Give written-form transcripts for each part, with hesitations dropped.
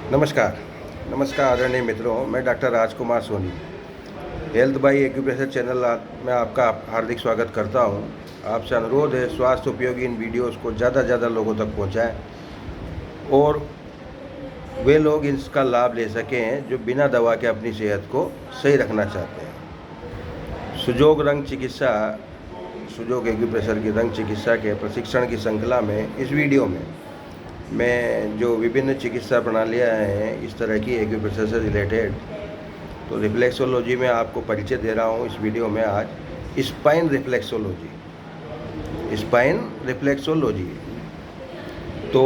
नमस्कार। नमस्कार आदरणीय मित्रों, मैं doctor Rajkumar Soni, health by acupressure channel में आपका हार्दिक स्वागत करता हूं। आपसे अनुरोध है, स्वास्थ्य उपयोगी इन वीडियोस को ज़्यादा से ज़्यादा लोगों तक पहुंचाएं और वे लोग इसका लाभ ले सकें जो बिना दवा के अपनी सेहत को सही रखना चाहते हैं। सुजोग रंग चिकित्सा, सुजोग एक्यूप्रेशर की रंग चिकित्सा के प्रशिक्षण की श्रृंखला में इस वीडियो में मैं जो विभिन्न चिकित्सा प्रणालियाँ हैं इस तरह की एक्यूप्रेशर से रिलेटेड, तो रिफ्लेक्सोलॉजी में आपको परिचय दे रहा हूँ इस वीडियो में आज। स्पाइन रिफ्लेक्सोलॉजी तो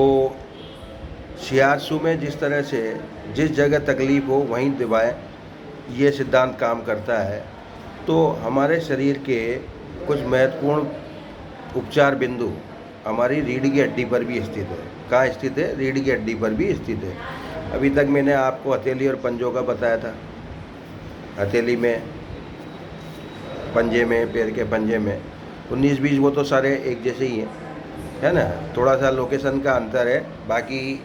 शियारसू में जिस तरह से जिस जगह तकलीफ़ हो वहीं दबाएं, ये सिद्धांत काम करता है। तो हमारे शरीर के कुछ महत्वपूर्ण उपचार बिंदु हमारी रीढ़ की हड्डी पर भी स्थित है। कहाँ स्थित है? रीढ़ की हड्डी पर भी स्थित है। अभी तक मैंने आपको हथेली और पंजों का बताया था। हथेली में, पंजे में, पैर के पंजे में 19-20 वो तो सारे एक जैसे ही हैं, है ना। थोड़ा सा लोकेशन का अंतर है, बाकी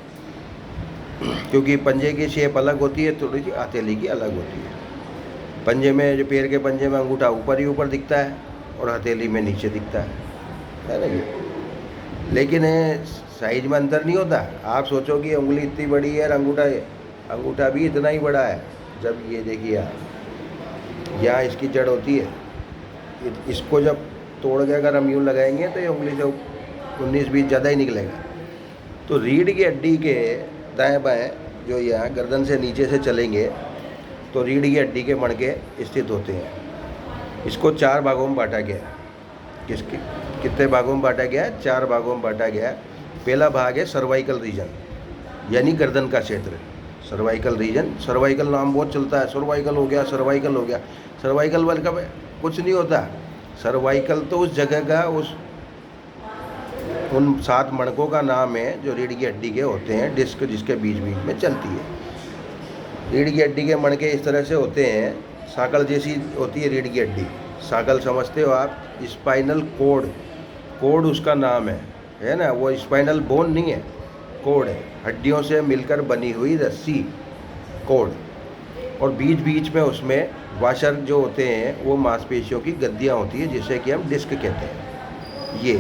क्योंकि पंजे की शेप अलग होती है, थोड़ी सी हथेली की अलग होती है। पंजे में, जो पैर के पंजे में अंगूठा ऊपर ही ऊपर दिखता है और हथेली में नीचे दिखता है ना जी। लेकिन साइज में अंतर नहीं होता। आप सोचो कि उंगली इतनी बड़ी है और अंगूठा भी इतना ही बड़ा है। जब ये देखिए आप, यहाँ इसकी जड़ होती है, इसको जब तोड़ के अगर हम यूँ लगाएंगे तो ये उंगली से 19-20 ज़्यादा ही निकलेगा। तो रीढ़ की हड्डी के दाएं बाएं जो यहाँ गर्दन से नीचे से चलेंगे तो रीढ़ की हड्डी के मणके स्थित होते हैं। इसको 4 भागों में बांटा गया है। कितने भागों में बांटा गया है? 4 भागों में बांटा गया है। पहला भाग है सर्वाइकल रीजन, यानी गर्दन का क्षेत्र। सर्वाइकल रीजन, सर्वाइकल नाम बहुत चलता है, सर्वाइकल हो गया, सर्वाइकल हो गया। सर्वाइकल वर्ग का कुछ नहीं होता। सर्वाइकल तो उस जगह का, उन 7 मणकों का नाम है जो रीढ़ की हड्डी के होते हैं, डिस्क जिसके बीच बीच में चलती है। रीढ़ की हड्डी के मणके इस तरह से होते हैं, साकल जैसी होती है रीढ़ की हड्डी। साकल समझते हो आप? स्पाइनल कोड उसका नाम है ना। वो स्पाइनल बोन नहीं है, कोड है, हड्डियों से मिलकर बनी हुई रस्सी, कोड। और बीच बीच में उसमें वाशर जो होते हैं वो मांसपेशियों की गद्दियाँ होती है, जिसे कि हम डिस्क कहते हैं। ये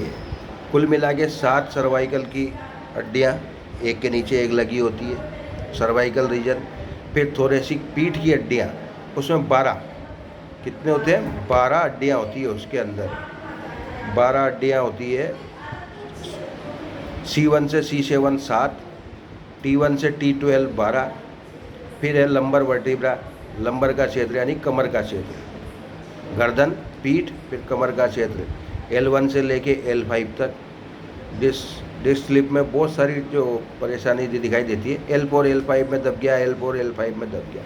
कुल मिला के 7 सर्वाइकल की हड्डियाँ एक के नीचे एक लगी होती है, सर्वाइकल रीजन। फिर थोरेसिक पीठ की हड्डियाँ, उसमें 12, कितने होते हैं? 12 हड्डियाँ होती है उसके अंदर। 12 हड्डियाँ होती है। C1 से C7 7, T1 से T12 12। फिर है लंबर वर्टिब्रा, लंबर का क्षेत्र यानी कमर का क्षेत्र। गर्दन, पीठ, फिर कमर का क्षेत्र L1 से लेके L5 तक। डिस्क स्लिप में बहुत सारी जो परेशानी दिखाई देती है। L4 L5 में दब गया, L4 L5 में दब गया,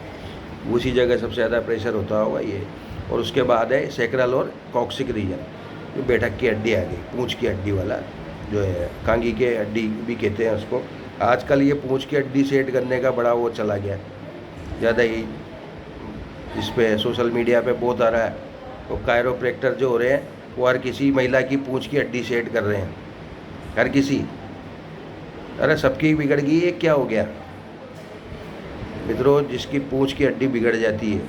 उसी जगह सबसे ज़्यादा प्रेशर होता होगा ये। और उसके बाद है सैक्रल और कॉक्सिक रीजन, जो बैठक की हड्डी आ गई, पूंछ की हड्डी वाला जो है, कांगी के हड्डी भी कहते हैं उसको। आजकल ये पूंछ की हड्डी सेट करने का बड़ा वो चला गया, ज़्यादा ही इस पे सोशल मीडिया पे बहुत आ रहा है। वो कायरोप्रैक्टर जो हो रहे हैं वो हर किसी महिला की पूंछ की हड्डी सेट कर रहे हैं, हर किसी। अरे सबकी बिगड़ गई, ये क्या हो गया मित्रों? जिसकी पूंछ की हड्डी बिगड़ जाती है,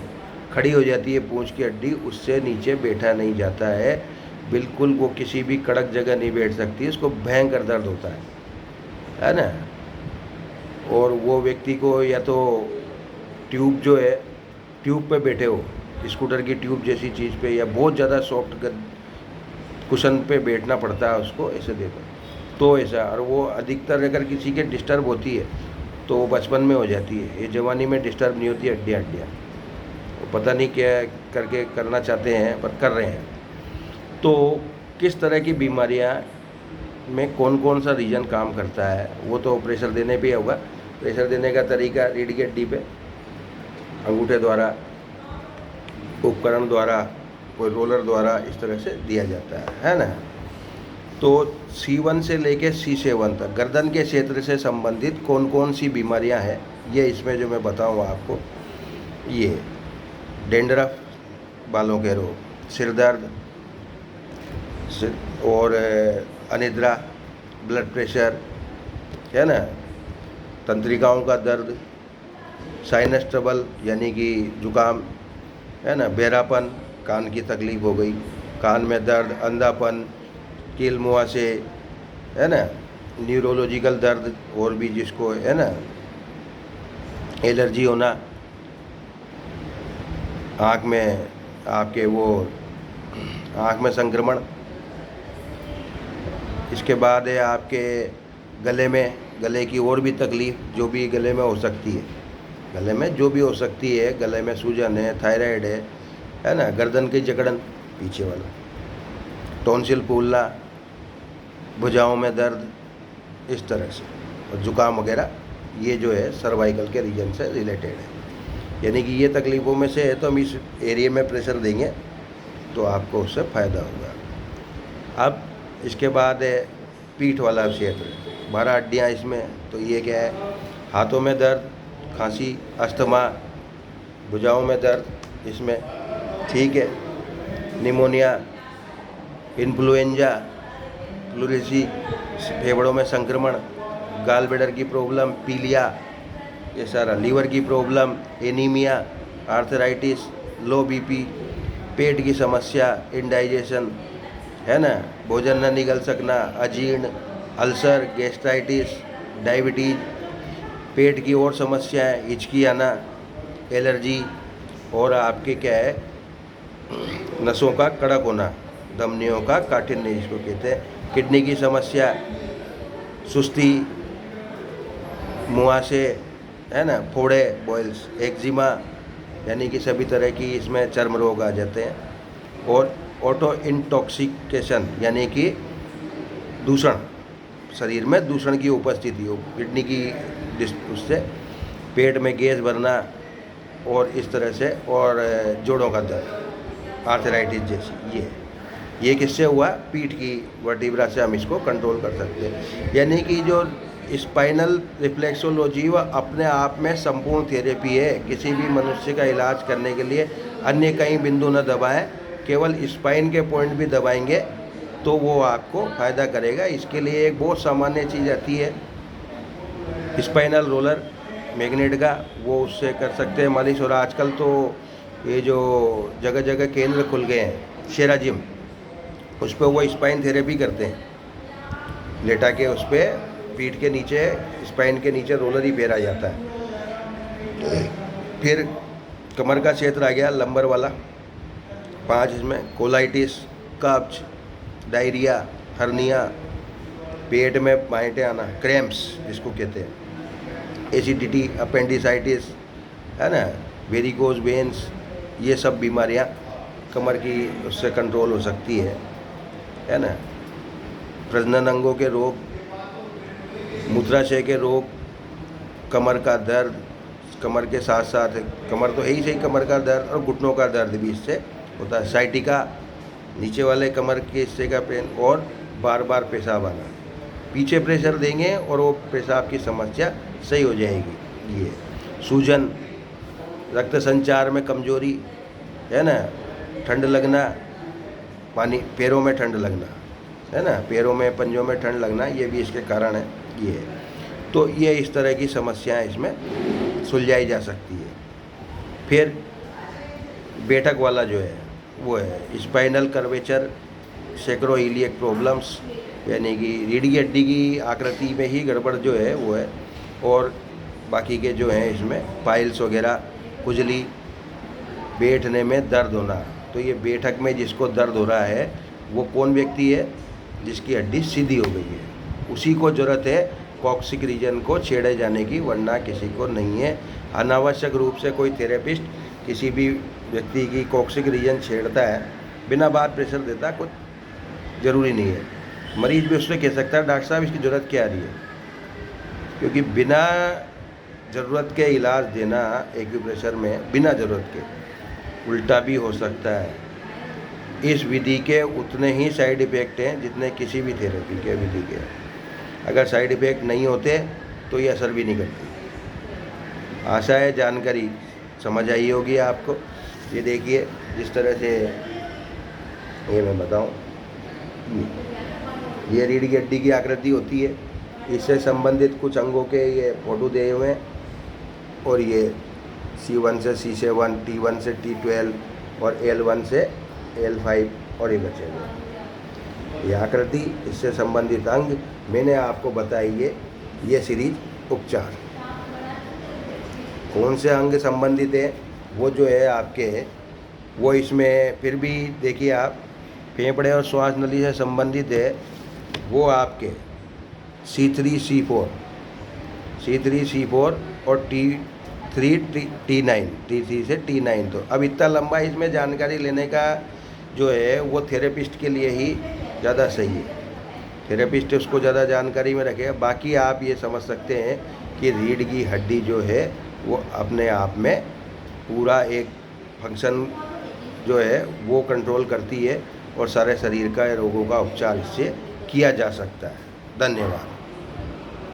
खड़ी हो जाती है पूंछ की हड्डी, उससे नीचे बैठा नहीं जाता है बिल्कुल। वो किसी भी कड़क जगह नहीं बैठ सकती, उसको भयंकर दर्द होता है ना। और वो व्यक्ति को या तो ट्यूब जो है, ट्यूब पे बैठे हो, स्कूटर की ट्यूब जैसी चीज़ पे, या बहुत ज़्यादा सॉफ्ट कुशन पे बैठना पड़ता है उसको, ऐसे देखो तो ऐसा। और वो अधिकतर अगर किसी के डिस्टर्ब होती है तो वो बचपन में हो जाती है, ये जवानी में डिस्टर्ब नहीं होती हड्डियाँ। पता नहीं क्या करके करना चाहते हैं पर कर रहे हैं। तो किस तरह की बीमारियां में कौन कौन सा रीजन काम करता है वो तो प्रेशर देने पे होगा। प्रेशर देने का तरीका रीढ़ की हड्डी पे अंगूठे द्वारा, उपकरण द्वारा, कोई रोलर द्वारा इस तरह से दिया जाता है ना। तो C1 से लेके C7 तक गर्दन के क्षेत्र से संबंधित कौन कौन सी बीमारियां हैं, ये इसमें जो मैं बताऊँ आपको। ये डेंड्रफ, बालों के रोग, सिर दर्द और अनिद्रा, ब्लड प्रेशर, है ना, तंत्रिकाओं का दर्द, साइनस ट्रबल यानी कि जुकाम, है ना, बहरापन, कान की तकलीफ़ हो गई, कान में दर्द, अंधापन, कील मुहासे, है ना, न्यूरोलॉजिकल दर्द, और भी जिसको है ना एलर्जी होना, आँख में आपके वो आँख में संक्रमण। इसके बाद है आपके गले की और भी तकलीफ़ जो भी गले में हो सकती है, गले में जो भी हो सकती है, गले में सूजन है, थायराइड है ना, गर्दन की जकड़न पीछे वाला, टॉन्सिल फूलना, भुजाओं में दर्द, इस तरह से, और जुकाम वगैरह, ये जो है सर्वाइकल के रीजन से रिलेटेड है। यानी कि ये तकलीफ़ों में से है, तो हम इस एरिया में प्रेशर देंगे तो आपको उससे फ़ायदा होगा। अब इसके बाद है पीठ वाला क्षेत्र, 12 हड्डियाँ इसमें, तो ये क्या है, हाथों में दर्द, खांसी, अस्थमा, भुजाओं में दर्द इसमें, ठीक है, निमोनिया, इन्फ्लुएंजा, प्लूरेसी, फेफड़ों में संक्रमण, गाल ब्लैडर की प्रॉब्लम, पीलिया, ये सारा, लीवर की problem, anaemia, arthritis, low BP, पेट की समस्या, इंडाइजेशन, है ना, भोजन न निगल सकना, अजीर्ण, अल्सर, गैस्ट्राइटिस, डायबिटीज, पेट की और समस्याएं, हिचकी आना, एलर्जी, और आपके क्या है, नसों का कड़क होना, धमनियों का काठिन्य जिसको कहते हैं, किडनी की समस्या, सुस्ती, मुहासे, है ना, फोड़े, बॉयल्स, एक्जिमा, यानी कि सभी तरह की इसमें चर्म रोग आ जाते हैं, और ऑटो इंटॉक्सिकेशन यानी कि दूषण, शरीर में दूषण की उपस्थिति हो, किडनी की उससे पेट में गैस भरना, और इस तरह से, और जोड़ों का दर्द, आर्थराइटिस जैसी, ये किससे हुआ, पीठ की वर्टिब्रा से हम इसको कंट्रोल कर सकते हैं। यानी कि जो स्पाइनल रिफ्लेक्सोलॉजी वह अपने आप में संपूर्ण थेरेपी है। किसी भी मनुष्य का इलाज करने के लिए अन्य कई बिंदु न दबाएं, केवल स्पाइन के पॉइंट भी दबाएंगे तो वो आपको फ़ायदा करेगा। इसके लिए एक बहुत सामान्य चीज़ आती है, स्पाइनल रोलर मैग्नेट का, वो उससे कर सकते हैं मालिश। और आजकल तो ये जो जगह जगह केंद्र खुल गए हैं, शेरा जिम, उस पर वो स्पाइन थेरेपी करते हैं, लेटा के उस पर पीठ के नीचे, स्पाइन के नीचे रोलर ही फेरा जाता है। फिर कमर का क्षेत्र आ गया, लंबर वाला, 5 इसमें, कोलाइटिस, कब्ज, डायरिया, हर्निया, पेट में बांटे आना, क्रैम्प्स जिसको कहते हैं, एसिडिटी, अपेंडिसाइटिस, है ना, वेरिकोज वेन्स, ये सब बीमारियां कमर की उससे कंट्रोल हो सकती है ना। प्रजनन अंगों के रोग, मूत्राशय के रोग, कमर का दर्द, कमर के साथ साथ, कमर तो है ही सही, कमर का दर्द और घुटनों का दर्द भी इससे होता है, साइटिका, नीचे वाले कमर के हिस्से का पेन, और बार बार पेशाब आना। पीछे प्रेशर देंगे और वो पेशाब की समस्या सही हो जाएगी। ये सूजन, रक्त संचार में कमजोरी, है ना, ठंड लगना, पानी, पैरों में ठंड लगना, है ना, पैरों में, पंजों में ठंड लगना, ये भी इसके कारण है। ये तो ये इस तरह की समस्याएं इसमें सुलझाई जा सकती है। फिर बैठक वाला जो है वो है स्पाइनल कर्वेचर, सेक्रोइलियक प्रॉब्लम्स, यानी कि रीढ़ की हड्डी की आकृति में ही गड़बड़ जो है वो है, और बाकी के जो हैं इसमें पाइल्स वगैरह, खुजली, बैठने में दर्द होना। तो ये बैठक में जिसको दर्द हो रहा है वो कौन व्यक्ति है, जिसकी हड्डी सीधी हो गई है, उसी को ज़रूरत है कॉक्सिक रीजन को छेड़े जाने की, वरना किसी को नहीं है। अनावश्यक रूप से कोई थेरेपिस्ट किसी भी व्यक्ति की कॉक्सिक रीजन छेड़ता है, बिना बात प्रेशर देता, कुछ ज़रूरी नहीं है। मरीज भी उससे कह सकता है डॉक्टर साहब इसकी ज़रूरत क्या आ रही है, क्योंकि बिना ज़रूरत के इलाज देना एक्यूप्रेशर में, बिना ज़रूरत के, उल्टा भी हो सकता है। इस विधि के उतने ही साइड इफ़ेक्ट हैं जितने किसी भी थेरेपी के विधि के। अगर साइड इफ़ेक्ट नहीं होते तो ये असर भी नहीं करती। आशा है जानकारी समझ आई होगी आपको। ये देखिए जिस तरह से ये मैं बताऊं, ये रीढ़ की हड्डी की आकृति होती है, इससे संबंधित कुछ अंगों के ये फोटो दिए हुए हैं, और ये C1 से C7, T1 से T12 और L1 से L5 और ये बचे हुए। ये आकृति, इससे संबंधित अंग मैंने आपको बताई है। ये सीरीज उपचार कौन से अंग संबंधित है वो जो है आपके, वो इसमें फिर भी देखिए आप, फेफड़े और श्वास नली से संबंधित है वो आपके C3 C4 और T3 से T9। तो अब इतना लंबा इसमें जानकारी लेने का जो है वो थेरेपिस्ट के लिए ही ज़्यादा सही है। थेरेपिस्ट उसको ज़्यादा जानकारी में रखेगा। बाकी आप ये समझ सकते हैं कि रीढ़ की हड्डी जो है वो अपने आप में पूरा एक फंक्शन जो है वो कंट्रोल करती है और सारे शरीर का रोगों का उपचार इससे किया जा सकता है। धन्यवाद।